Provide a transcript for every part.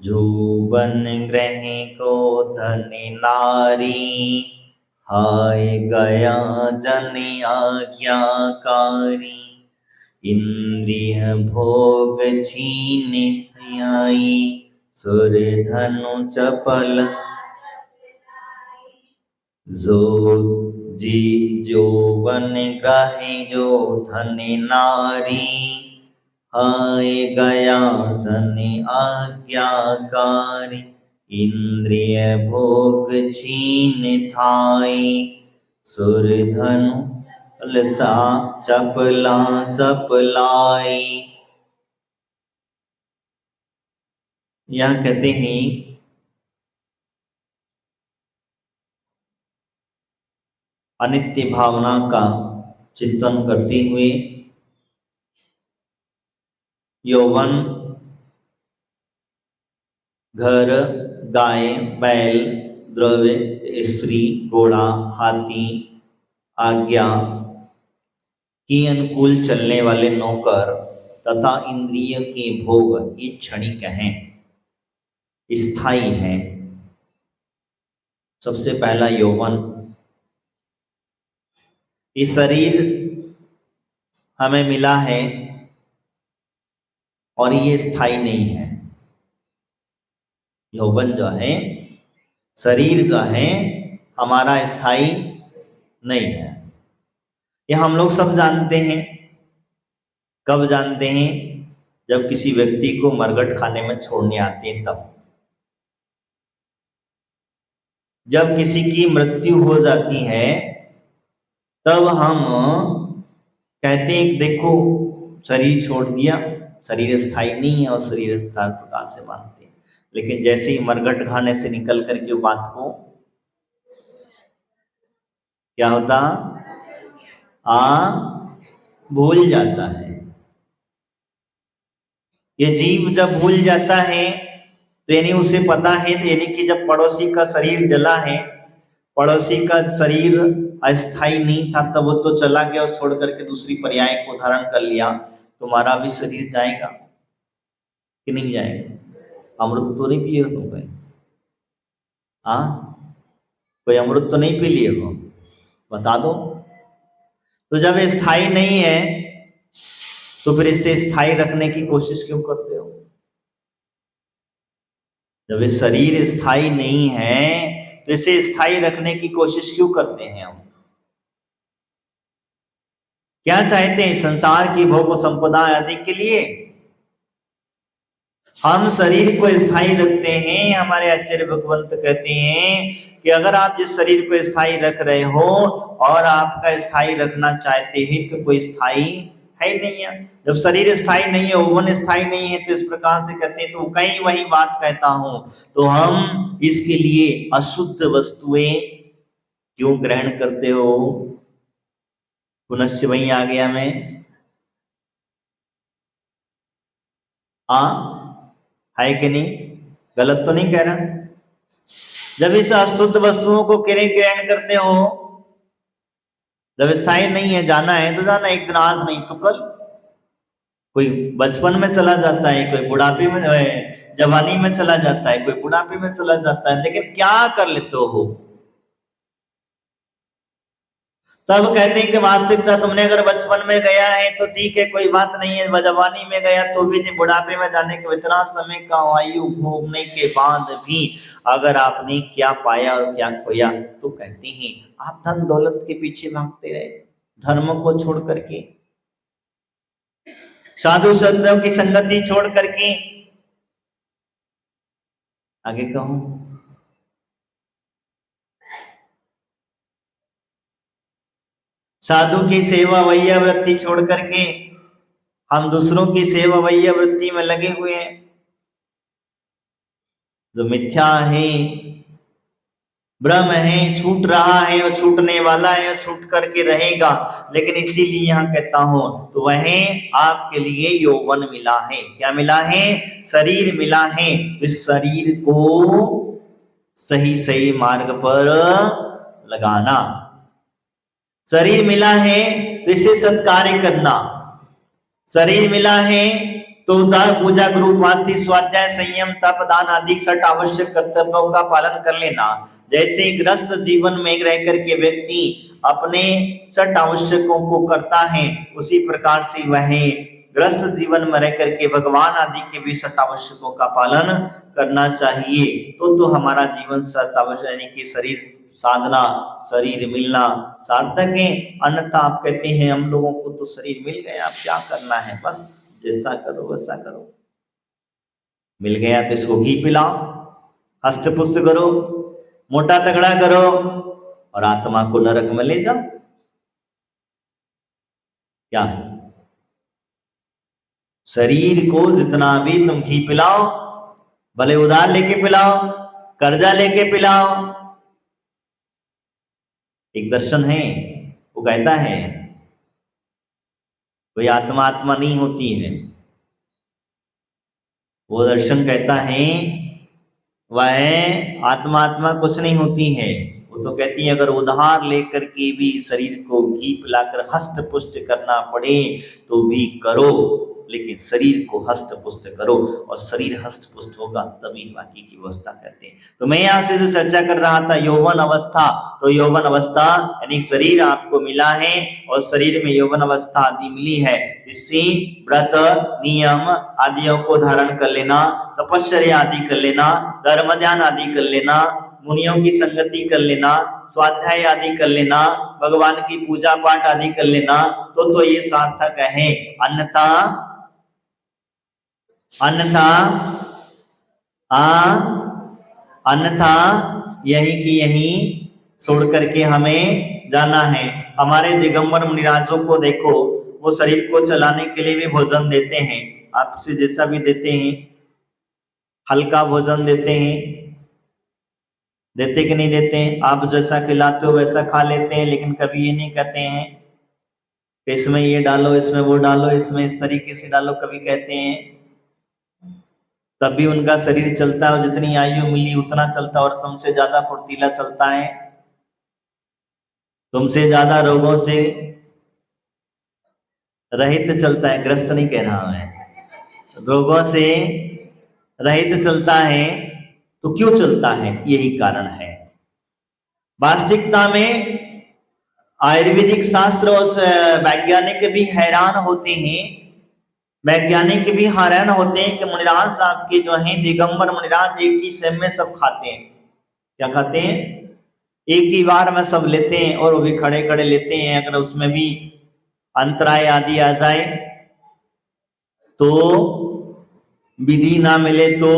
जोबन ग्रह को धन नारी, हाय गया जन आज्ञाकारी। इंद्रिय भोग छीन आई, सुर धनु चपल जोवन ग्राहे जो धन नारी, हाय गया जन आज्ञाकारी। इंद्रिय भोग छीन थाई, सुर धनु लता चपला सपलाई। यहाँ कहते हैं अनित्य भावना का चिंतन करते हुए यौवन घर, गाय, बैल, द्रव्य, स्त्री, घोड़ा, हाथी, आज्ञा की अनुकूल चलने वाले नौकर तथा इंद्रिय के भोग ये क्षणिक हैं, स्थायी हैं। सबसे पहला यौवन, ये शरीर हमें मिला है और ये स्थायी नहीं है। यौवन जो है, शरीर जो है हमारा स्थायी नहीं है। ये हम लोग सब जानते हैं। कब जानते हैं? जब किसी व्यक्ति को मरघट खाने में छोड़ने आते हैं तब। जब किसी की मृत्यु हो जाती है तब हम कहते हैं देखो शरीर छोड़ दिया, शरीर स्थायी नहीं है और शरीर स्थायी प्रकार से मानते हैं। लेकिन जैसे ही मरघट खाने से निकल करके बात को क्या होता, भूल जाता है। ये जीव जब भूल जाता है तो यानी उसे पता है, यानी कि जब पड़ोसी का शरीर जला है, पड़ोसी का शरीर अस्थाई नहीं था तब वो तो चला गया और छोड़ करके दूसरी पर्याय को धारण कर लिया, तुम्हारा भी शरीर जाएगा कि नहीं जाएगा? अमृत तो नहीं पिए हो गए? कोई अमृत तो नहीं पी लिए हो? बता दो। तो जब स्थायी नहीं है तो फिर इसे स्थायी रखने की कोशिश क्यों करते हो? जब ये शरीर स्थायी नहीं है तो इसे स्थायी रखने की कोशिश क्यों करते हैं हम? क्या चाहते हैं? संसार की भोग संपदा आदि के लिए हम शरीर को स्थायी रखते हैं। हमारे आचार्य भगवंत कहते हैं कि अगर आप जिस शरीर को स्थायी रख रहे हो और आपका स्थायी रखना चाहते हैं तो कोई स्थायी है नहीं है। जब शरीर स्थायी नहीं है, ओवन स्थायी नहीं है, तो इस प्रकार से कहते हैं। तो कई वही बात कहता हूं, तो हम इसके लिए अशुद्ध वस्तुएं क्यों ग्रहण करते हो? पुनश्च वही आ गया मैं है कि नहीं? गलत तो नहीं कह रहा? जब इस अशुद्ध वस्तुओं को ग्रहण करते हो, जब स्थायी नहीं है, जाना है तो जाना, एक दिन आज नहीं तो कल। कोई बचपन में चला जाता है, कोई बुढ़ापे में, जवानी में चला जाता है, कोई बुढ़ापे में चला जाता है। लेकिन क्या कर लेते हो? तब कहते हैं कि वास्तविकता तुमने अगर बचपन में गया है तो ठीक है, कोई बात नहीं है। जवानी में गया तो भी, बुढ़ापे में जाने के इतना समय का आयु भोगने के बाद भी अगर आपने क्या पाया और क्या खोया, तो कहते हैं आप धन दौलत के पीछे भागते रहे, धर्म को छोड़ करके, साधु संतों की संगति छोड़ करके। आगे कहूं, साधु की सेवा वैया वृत्ति छोड़ करके हम दूसरों की सेवा वैया वृत्ति में लगे हुए हैं। जो मिथ्या है, ब्रह्म है, छूट रहा है और छूटने वाला है और छूट करके रहेगा। लेकिन इसीलिए यहां कहता हूं, तो वह आपके लिए यौवन मिला है। क्या मिला है? शरीर मिला है। तो इस शरीर को सही सही मार्ग पर लगाना। शरीर मिला है तो इसे सत्कार्य करना। शरीर मिला है तो उदार पूजा, गुरु उपासना, स्वाध्याय, संयम, तप, दान आदि 6 आवश्यक कर्तव्यों का पालन कर लेना। जैसे गृहस्थ जीवन में रह करके व्यक्ति अपने 6 आवश्यकों को करता है, उसी प्रकार से वह गृहस्थ जीवन में रह करके भगवान आदि के भी 6 आवश्यकों का पालन करना चाहिए। तो हमारा जीवन 7 आवश्यक यानी कि शरीर साधना, शरीर मिलना सार्थक है। अन्यथा आप कहते हैं हम लोगों को तो शरीर मिल गया, अब क्या करना है, बस जैसा करो वैसा करो। मिल गया तो इसको घी पिलाओ, हस्त पुष्ट करो, मोटा तगड़ा करो और आत्मा को नरक में ले जाओ। क्या शरीर को जितना भी तुम घी पिलाओ, भले उधार लेके पिलाओ, कर्जा लेके पिलाओ। एक दर्शन है, वो कहता है कोई आत्मा आत्मा नहीं होती है। वो दर्शन कहता है वह आत्मा आत्मा कुछ नहीं होती है। वो तो कहती है अगर उधार लेकर के भी शरीर को घी पिलाकर हस्त पुष्ट करना पड़े तो भी करो, लेकिन शरीर को हस्त पुष्ट करो, और शरीर हस्त पुष्ट होगा तभी बाकी की व्यवस्था करते हैं। तो मैं यहाँ से जो चर्चा कर रहा था यौवन अवस्था, तो यौवन अवस्था यानी शरीर आपको मिला है और शरीर में यौवन अवस्था आदि मिली है, जिससे व्रत नियम आदियों को धारण कर लेना, तपश्चर्या आदि कर लेना, धर्म ध्यान आदि कर लेना, मुनियों की संगति कर लेना, स्वाध्याय आदि कर लेना, भगवान की पूजा पाठ आदि कर लेना, तो ये सार्थक है। अन्यथा यही की यही छोड़ करके हमें जाना है। हमारे दिगंबर मुनिराजों को देखो, वो शरीर को चलाने के लिए भी भोजन देते हैं, आपसे जैसा भी देते हैं, हल्का भोजन देते हैं, देते कि नहीं देते हैं? आप जैसा खिलाते हो वैसा खा लेते हैं, लेकिन कभी ये नहीं कहते हैं कि इसमें ये डालो, इसमें वो डालो, इसमें इस तरीके से डालो। कभी कहते हैं तब भी उनका शरीर चलता है, जितनी आयु मिली उतना चलता है, और तुमसे ज्यादा फुर्तीला चलता है, तुमसे ज्यादा रोगों से रहित चलता है। ग्रस्त नहीं कह रहा मैं, रोगों से रहित चलता है। तो क्यों चलता है? यही कारण है। वास्तविकता में आयुर्वेदिक शास्त्र और वैज्ञानिक भी हैरान होते हैं, वैज्ञानिक भी हैरान होते हैं कि मुनिराज साहब के जो हैं दिगंबर मुनिराज एक ही समय में सब खाते हैं। क्या खाते हैं? एक ही बार में सब लेते हैं, और वो भी खड़े खड़े लेते हैं। अगर उसमें भी अंतराय आदि आ जाए तो, विधि ना मिले तो,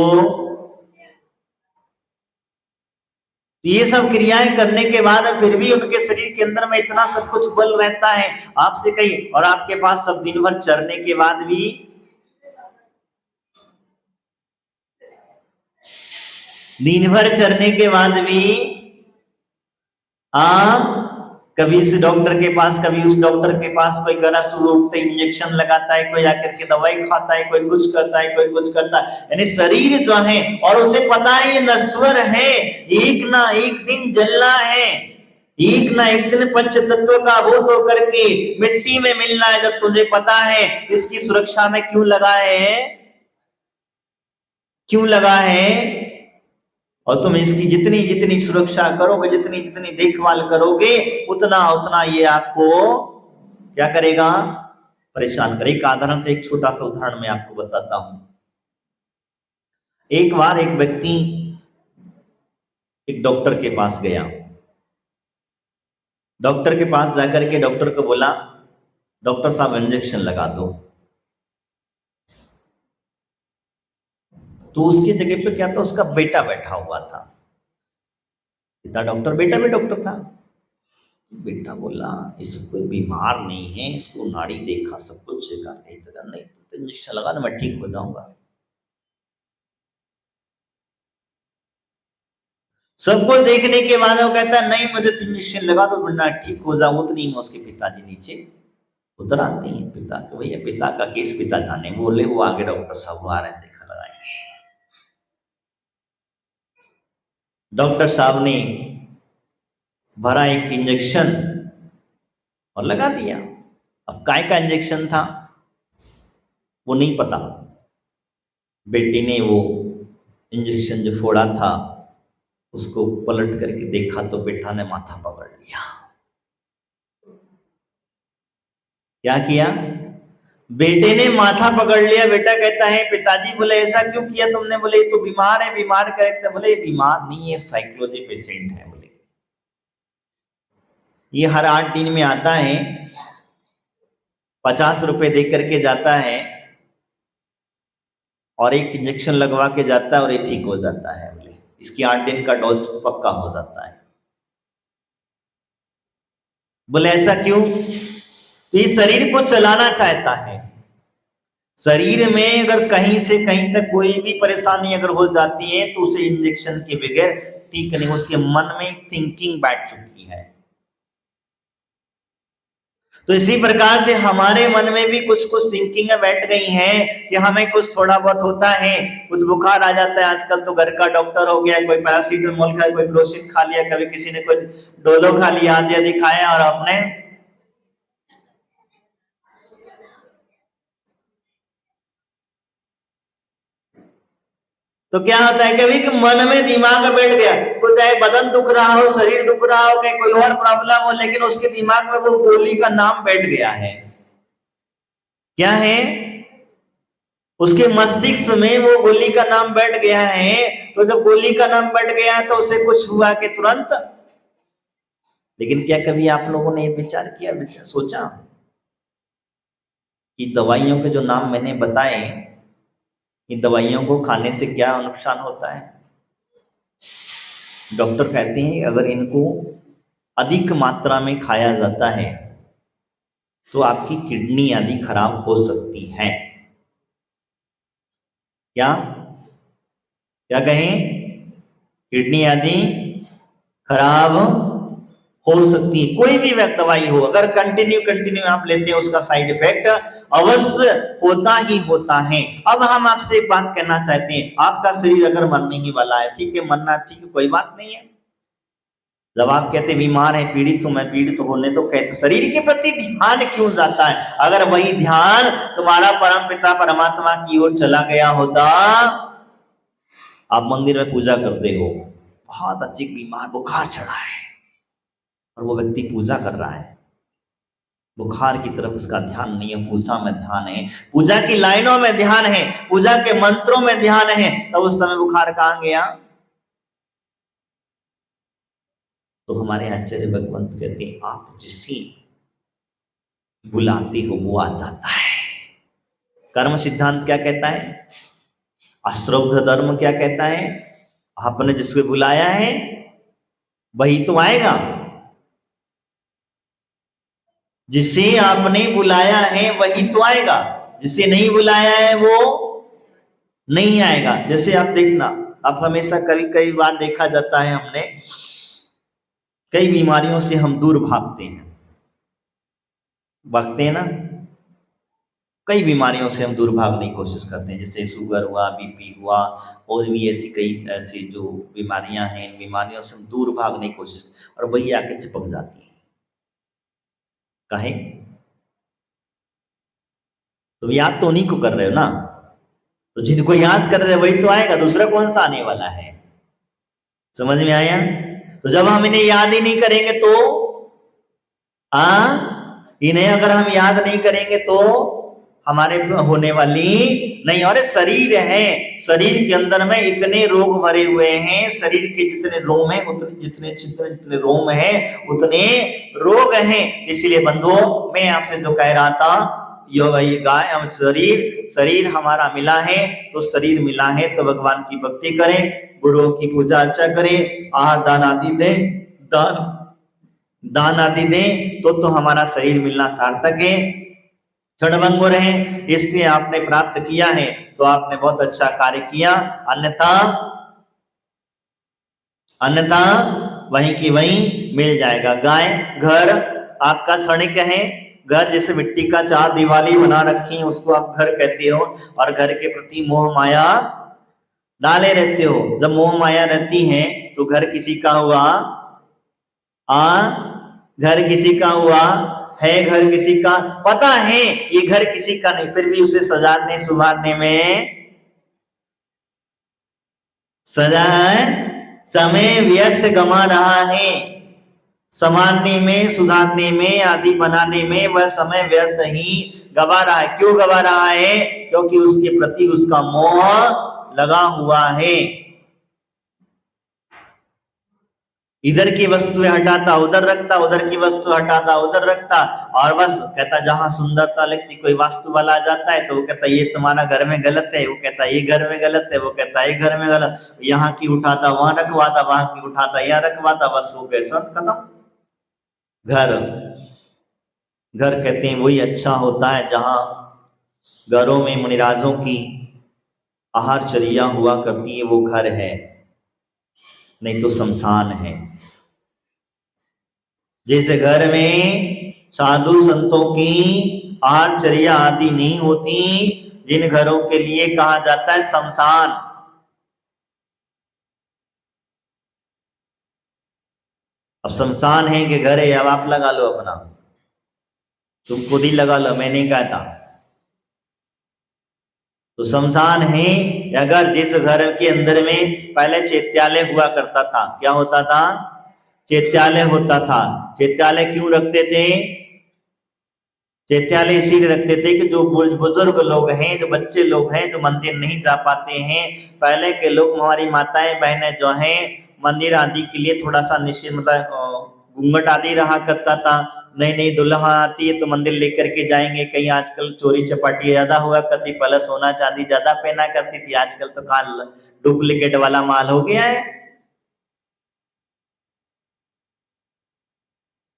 ये सब क्रियाएं करने के बाद फिर भी उनके शरीर के अंदर में इतना सब कुछ बल रहता है आपसे कहीं, और आपके पास सब दिन भर चरने के बाद भी कभी इस डॉक्टर के पास, कभी उस डॉक्टर के पास, कोई गला शुरू उठते इंजेक्शन लगाता है, कोई आकर के दवाई खाता है, कोई कुछ करता है, कोई कुछ करता है। यानी शरीर जो है, और उसे पता है ये नश्वर है, एक ना एक दिन जलना है, एक ना एक दिन पंच तत्व का भूत होकर के मिट्टी में मिलना है। जब तुझे पता है इसकी सुरक्षा में क्यों लगा है, और तुम इसकी जितनी जितनी सुरक्षा करोगे, जितनी जितनी देखभाल करोगे, उतना उतना ये आपको क्या करेगा? परेशान करेगा। एक साधारण से एक छोटा सा उदाहरण मैं आपको बताता हूं। एक बार एक व्यक्ति एक डॉक्टर के पास गया। डॉक्टर के पास जाकर के डॉक्टर को बोला, डॉक्टर साहब इंजेक्शन लगा दो। तो उसकी जगह पे क्या था, उसका बेटा बैठा हुआ था। पिता डॉक्टर, बेटा भी डॉक्टर था। बेटा बोला इसको कोई बीमार नहीं है, इसको नाड़ी देखा, सब कुछ देखा, नहीं तो इंजेक्शन लगा ना, मैं ठीक हो जाऊंगा। सबको देखने के बाद वो कहता है नहीं, मुझे तो इंजेक्शन लगा दो वरना ठीक हो जाऊं। उतनी में उसके पिताजी नीचे उतर आते हैं। पिता के भैया, पिता का केस पिता जाने। बोले वो आगे डॉक्टर साहब आ रहे हैं, देखा लगाएंगे। डॉक्टर साहब ने भरा एक इंजेक्शन और लगा दिया। अब काय का इंजेक्शन था वो नहीं पता, बेटी ने वो इंजेक्शन जो फोड़ा था उसको पलट करके देखा तो बेटा ने माथा पकड़ लिया। क्या किया? बेटे ने माथा पकड़ लिया। बेटा कहता है पिताजी, बोले ऐसा क्यों किया तुमने? बोले ये तो बीमार है, बीमार करते। बोले बीमार नहीं है, साइकोलॉजी पेशेंट है। बोले ये हर 8 दिन में आता है, 50 रुपए दे करके जाता है और एक इंजेक्शन लगवा के जाता है और ये ठीक हो जाता है। बोले इसकी 8 दिन का डोज पक्का हो जाता है। बोले ऐसा क्यों? तो ये शरीर को चलाना चाहता है। शरीर में अगर कहीं से कहीं तक कोई भी परेशानी अगर हो जाती है तो उसे इंजेक्शन के बगैर ठीक नहीं। उसके मन में थिंकिंग बैठ चुकी है। तो इसी प्रकार से हमारे मन में भी कुछ कुछ थिंकिंग बैठ गई हैं कि हमें कुछ थोड़ा बहुत होता है, कुछ बुखार आ जाता है। आजकल तो घर का डॉक्टर हो गया, कोई पैरासीटामोल खा, कोई ब्रोसिन खा लिया, कभी किसी ने कुछ डोलो खा लिया, आदि आदि खाया और अपने तो क्या होता है कभी कि मन में दिमाग बैठ गया, तो चाहे बदन दुख रहा हो, शरीर दुख रहा हो, कहीं कोई और प्रॉब्लम हो, लेकिन उसके दिमाग में वो गोली का नाम बैठ गया है। क्या है? उसके मस्तिष्क में वो गोली का नाम बैठ गया है। तो जब गोली का नाम बैठ गया है तो उसे कुछ हुआ कि तुरंत। लेकिन क्या कभी आप लोगों ने विचार किया, सोचा कि दवाइयों के जो नाम मैंने बताए, इन दवाइयों को खाने से क्या नुकसान होता है? डॉक्टर कहते हैं अगर इनको अधिक मात्रा में खाया जाता है तो आपकी किडनी आदि खराब हो सकती है। क्या क्या कहें? किडनी आदि खराब हो सकती है। कोई भी दवाई हो, अगर कंटिन्यू आप लेते हैं उसका साइड इफेक्ट अवश्य होता ही होता है। अब हम आपसे एक बात कहना चाहते हैं, आपका शरीर अगर मरने ही वाला है, ठीक है, मरना ठीक है, कोई बात नहीं है। जब आप कहते बीमार है, पीड़ित तो मैं पीड़ित होने तो कहते शरीर के प्रति ध्यान क्यों जाता है? अगर वही ध्यान तुम्हारा परम पिता परमात्मा की ओर चला गया होता। आप मंदिर में पूजा करते हो, बहुत अच्छी बीमार बुखार चढ़ा है और वो व्यक्ति पूजा कर रहा है, बुखार की तरफ उसका ध्यान नहीं है, पूजा में ध्यान है, पूजा की लाइनों में ध्यान है, पूजा के मंत्रों में ध्यान है, तब उस समय बुखार कहां गया? तो हमारे आचार्य भगवंत कहते हैं आप जिसे बुलाते हो वो आ जाता है। कर्म सिद्धांत क्या कहता है? अश्रद्ध धर्म क्या कहता है? आपने जिसको बुलाया है वही तो आएगा। जिसे आपने बुलाया है वही तो आएगा, जिसे नहीं बुलाया है वो नहीं आएगा। जैसे आप देखना, अब हमेशा कई बार देखा जाता है, हमने कई बीमारियों से हम दूर भागते हैं ना। कई बीमारियों से हम दूर भागने की कोशिश करते हैं, जैसे शुगर हुआ, बीपी हुआ, और भी ऐसी कई ऐसी जो बीमारियां हैं, इन बीमारियों से हम दूर भागने की कोशिश, और वही आके चिपक जाती है। काहे? तो याद तो उन्हीं को कर रहे हो ना, तो जिनको याद कर रहे हो वही तो आएगा, दूसरा कौन सा आने वाला है? समझ में आया? तो जब हम इन्हें याद ही नहीं करेंगे तो इन्हें अगर हम याद नहीं करेंगे तो हमारे होने वाली नहीं। और शरीर है, शरीर के अंदर में इतने रोग भरे हुए हैं, शरीर के जितने रोम हैं उतने जितने रोम हैं उतने रोग हैं। इसलिए बंधुओं, मैं आपसे जो कह रहा था, ये गाय हम शरीर हमारा मिला है, तो शरीर मिला है तो भगवान की भक्ति करें, गुरुओं की पूजा अर्चा करें, आहार दान आदि दें, दान आदि दें, तो हमारा शरीर मिलना सार्थक है, क्षणभंगुर है। इसलिए आपने प्राप्त किया है तो आपने बहुत अच्छा कार्य किया, अन्यथा वहीं की वहीं मिल जाएगा। गाय घर आपका क्षणिक है, घर जैसे मिट्टी का 4 दीवारी बना रखी है उसको आप घर कहते हो, और घर के प्रति मोह माया डाले रहते हो। जब मोह माया रहती है तो घर किसी का हुआ, घर किसी का हुआ है, घर किसी का पता है ये घर किसी का नहीं, फिर भी उसे सजाने सुधारने में सदा समय व्यर्थ गमा रहा है, संवारने में, सुधारने में, आदि बनाने में वह समय व्यर्थ ही गवा रहा है। क्यों गवा रहा है? क्योंकि उसके प्रति उसका मोह लगा हुआ है। इधर की वस्तुएं हटाता उधर रखता, उधर की वस्तु हटाता उधर रखता, और बस कहता जहां सुंदरता लगती, कोई वास्तु वाला आ जाता है तो वो कहता ये तुम्हारा घर में गलत है, वो कहता ये घर में गलत है, वो कहता ये घर में गलत, यहाँ की उठाता वहां रखवाता, वहां की उठाता यहाँ रखवाता, बस वो कैसा खत्म। घर घर कहते हैं वही अच्छा होता है जहां घरों में मुनिराजों की आहारचर्या हुआ करती है, वो घर है, नहीं तो शमशान है। जैसे घर में साधु संतों की आहारचर्या आदि नहीं होती, जिन घरों के लिए कहा जाता है शमशान। अब शमशान है कि घर है, अब आप लगा लो अपना, तुम खुद ही लगा लो, मैंने कहा था। तो शमशान है अगर जिस घर के अंदर में पहले चैत्यालय हुआ करता था। क्या होता था? चैत्यालय होता था। चैत्यालय क्यों रखते थे? चैत्यालय इसीलिए रखते थे कि जो बुजुर्ग लोग हैं, जो बच्चे लोग हैं, जो मंदिर नहीं जा पाते हैं, पहले के लोग, हमारी माताएं बहनें जो हैं, मंदिर आदि के लिए थोड़ा सा निश्चित मतलब घूंघट आदि रहा करता था। नई नई दुल्हन आती है तो मंदिर लेकर के जाएंगे, कहीं आजकल चोरी चपाटी ज्यादा हुआ करती, पहले सोना चांदी ज्यादा पहना करती थी, आजकल तो कहाँ डुप्लीकेट वाला माल हो गया है।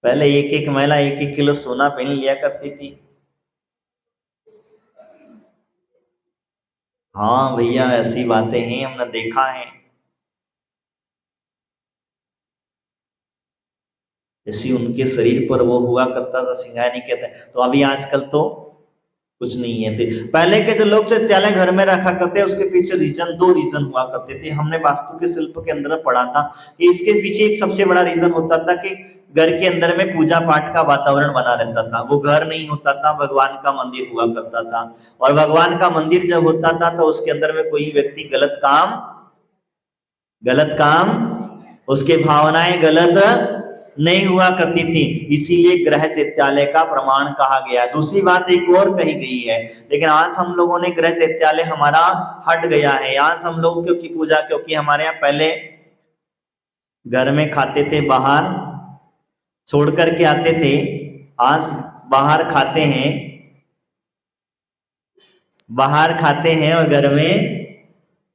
पहले एक एक महिला 1-1 किलो सोना पहन लिया करती थी। हाँ भैया, ऐसी बातें हैं, हमने देखा है। जैसे उनके शरीर पर वो हुआ करता था सिंगानी कहते हैं, तो अभी आजकल तो कुछ नहीं है। थे पहले के जो लोग चैत्यालय घर में रखा करते, उसके पीछे दो रीजन हुआ करते थे। हमने वास्तु के शिल्प के अंदर पढ़ा था कि इसके पीछे एक सबसे बड़ा रीजन होता था कि घर के अंदर में पूजा पाठ का वातावरण बना रहता था। वो घर नहीं होता था, भगवान का मंदिर हुआ करता था, और भगवान का मंदिर जब होता था तो उसके अंदर में कोई व्यक्ति गलत काम, उसके भावनाएं गलत नहीं हुआ करती थी, इसीलिए ग्रह चैत्यालय का प्रमाण कहा गया। दूसरी बात एक और कही गई है, लेकिन आज हम लोगों ने ग्रह चैत्यालय हमारा हट गया है। आज हम लोग क्योंकि पूजा, क्योंकि हमारे यहाँ पहले घर में खाते थे, बाहर छोड़ करके आते थे, आज बाहर खाते हैं और घर में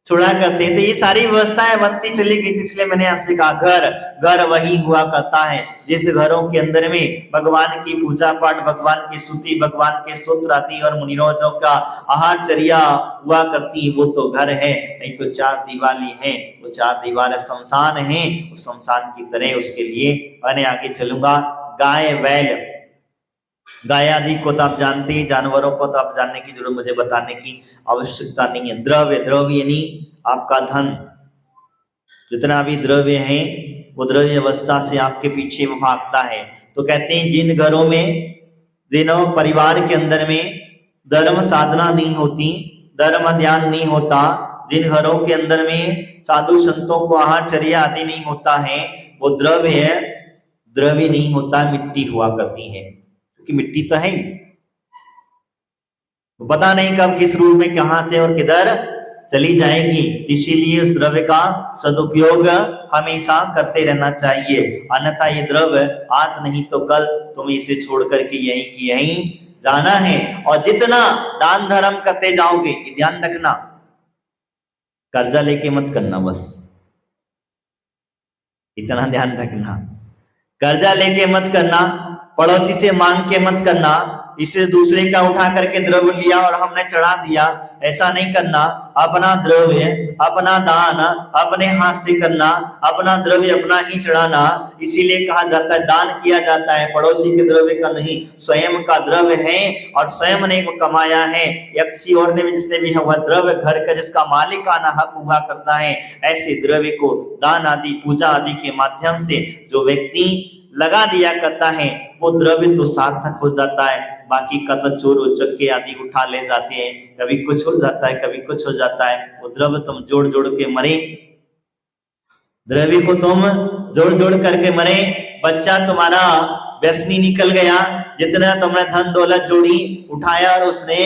छोड़ा करते हैं। तो ये सारी व्यवस्थाएं बनती चली गई, इसलिए मैंने आपसे कहा घर वही हुआ करता है जिस घरों के अंदर में भगवान की पूजा पाठ, भगवान की स्तुति, भगवान के स्तोत्र आदि और मुनिरोजों का आहारचर्या हुआ करती है, वो तो घर है। नहीं तो चार दीवारी है, वो चार दीवार शमशान है, उस शमशान की तरह उसके लिए मैंने आगे चलूंगा। गाय बैल, गाय आदि को तो आप जानते हैं, जानवरों को तो आप जानने की जरूरत मुझे बताने की आवश्यकता नहीं है। द्रव्य यानी आपका धन, जितना भी द्रव्य है वो द्रव्य अवस्था से आपके पीछे वो भागता है। तो कहते हैं जिन घरों में, जिन परिवार के अंदर में धर्म साधना नहीं होती, धर्म ध्यान नहीं होता, जिन घरों के अंदर में साधु संतों को आहारचर्या आदि नहीं होता है, वो द्रव्य नहीं होता, मिट्टी हुआ करती है। क्योंकि मिट्टी तो है ही, पता नहीं कब किस रूप में कहां से और किधर चली जाएगी, इसीलिए उस द्रव्य का सदुपयोग हमेशा करते रहना चाहिए। अन्यथा ये द्रव्य आज नहीं तो कल तुम्हें इसे छोड़ करके यहीं की यहीं जाना है। और जितना दान धर्म करते जाओगे, ये ध्यान रखना, कर्जा लेके मत करना, बस इतना ध्यान रखना। कर्जा लेके मत करना, पड़ोसी से मांग के मत करना, इसे दूसरे का उठा करके द्रव्य लिया और हमने चढ़ा दिया, ऐसा नहीं करना। अपना द्रव्य, अपना दान अपने हाथ से करना, अपना द्रव्य अपना ही चढ़ाना। इसीलिए कहा जाता है दान किया जाता है पड़ोसी के द्रव्य का नहीं, स्वयं का द्रव्य है और स्वयं ने वो कमाया है, या किसी और ने भी, जिसने भी वह द्रव्य घर का जिसका मालिकाना हक हुआ करता है, ऐसे द्रव्य को दान आदि पूजा आदि के माध्यम से जो व्यक्ति लगा दिया करता है, वो द्रव्य तो सार्थक हो जाता है। बाकी का तो चोर उचक्के आदि उठा ले जाते हैं, कभी कुछ हो जाता है, कभी कुछ हो जाता है। वो द्रव्य तुम जोड़ जोड़ के मरे द्रव्य को तुम जोड़ जोड़ करके मरे, बच्चा तुम्हारा व्यसनी निकल गया, जितना तुमने धन दौलत जोड़ी उठाया और उसने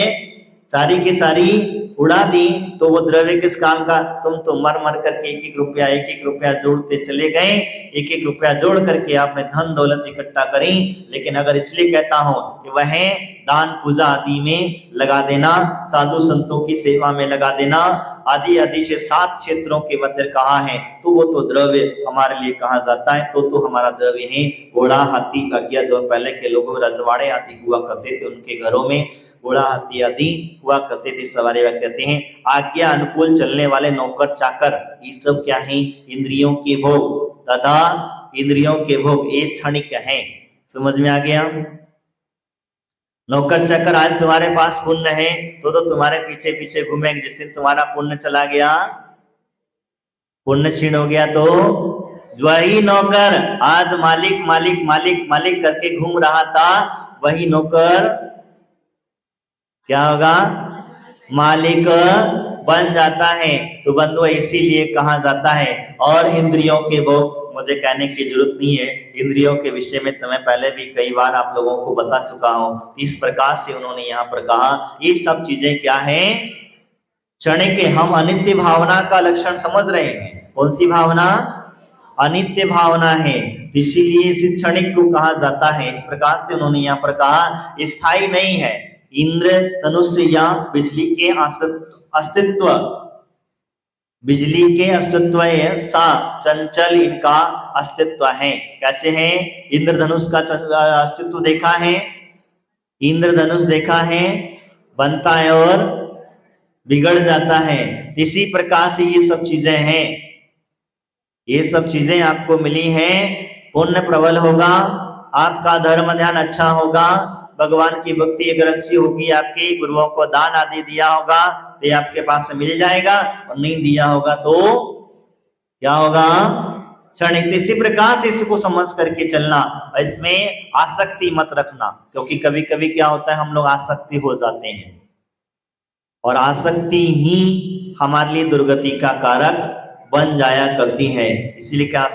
सारी की सारी उड़ा दी, तो वो द्रव्य किस काम का? तुम तो मर मर करके एक एक रुपया जोड़ते चले गए, एक एक रुपया जोड़ करके आपने धन दौलत इकट्ठा करी। लेकिन अगर इसलिए कहता हूं कि वह दान पूजा आदि में लगा देना, साधु संतों की सेवा में लगा देना, आदि आदि से 7 क्षेत्रों के मध्य कहा है, तो वो तो द्रव्य हमारे लिए कहा जाता है, तो हमारा द्रव्य है। घोड़ा हाथी गैया जो पहले के लोगों में रजवाड़े आदि हुआ करते थे, उनके घरों में घोड़ा हाथी आदि हुआ करते थे, सवारी कहते हैं। आज्ञा अनुकूल चलने वाले नौकर चाकर, ये सब क्या है? इंद्रियों के भोग तथा इंद्रियों के भोग ये क्षणिक है। समझ में आ गया? नौकर चाकर आज तुम्हारे पास पुण्य है तो तुम्हारे पीछे पीछे घूमेंगे। जिस दिन तुम्हारा पुण्य चला गया, पुण्य क्षीण हो गया, तो वही नौकर आज मालिक मालिक मालिक मालिक करके घूम रहा था, वही नौकर क्या होगा? मालिक बन जाता है। तो बंधु इसीलिए कहा जाता है। और इंद्रियों के भोग मुझे कहने की जरूरत नहीं है, इंद्रियों के विषय में तुम्हें पहले भी कई बार आप लोगों को बता चुका हूं। इस प्रकार से उन्होंने यहाँ पर कहा ये सब चीजें क्या हैं? क्षणिक के। हम अनित्य भावना का लक्षण समझ रहे हैं। कौन सी भावना? अनित्य भावना है, इसीलिए इस क्षणिक को कहा जाता है। इस प्रकार से उन्होंने यहाँ पर कहा स्थायी नहीं है। इंद्र धनुष या बिजली के अस्तित्व, बिजली के अस्तित्व सा चंचल इनका अस्तित्व है। कैसे है? इंद्रधनुष का अस्तित्व देखा है, इंद्रधनुष देखा है, बनता है और बिगड़ जाता है। इसी प्रकार से ये सब चीजें हैं, ये सब चीजें आपको मिली हैं। पुण्य प्रबल होगा, आपका धर्म ध्यान अच्छा होगा, भगवान की भक्ति अगर अच्छी होगी, आपके गुरुओं को दान आदि दिया होगा तो आपके पास मिल जाएगा, और नहीं दिया होगा तो क्या होगा? क्षणिक। इसी प्रकार से इसको समझ करके चलना, इसमें आसक्ति मत रखना, क्योंकि कभी कभी क्या होता है हम लोग आसक्ति हो जाते हैं, और आसक्ति ही हमारे लिए दुर्गति का कारक बन जाया करती है। इसलिए क्या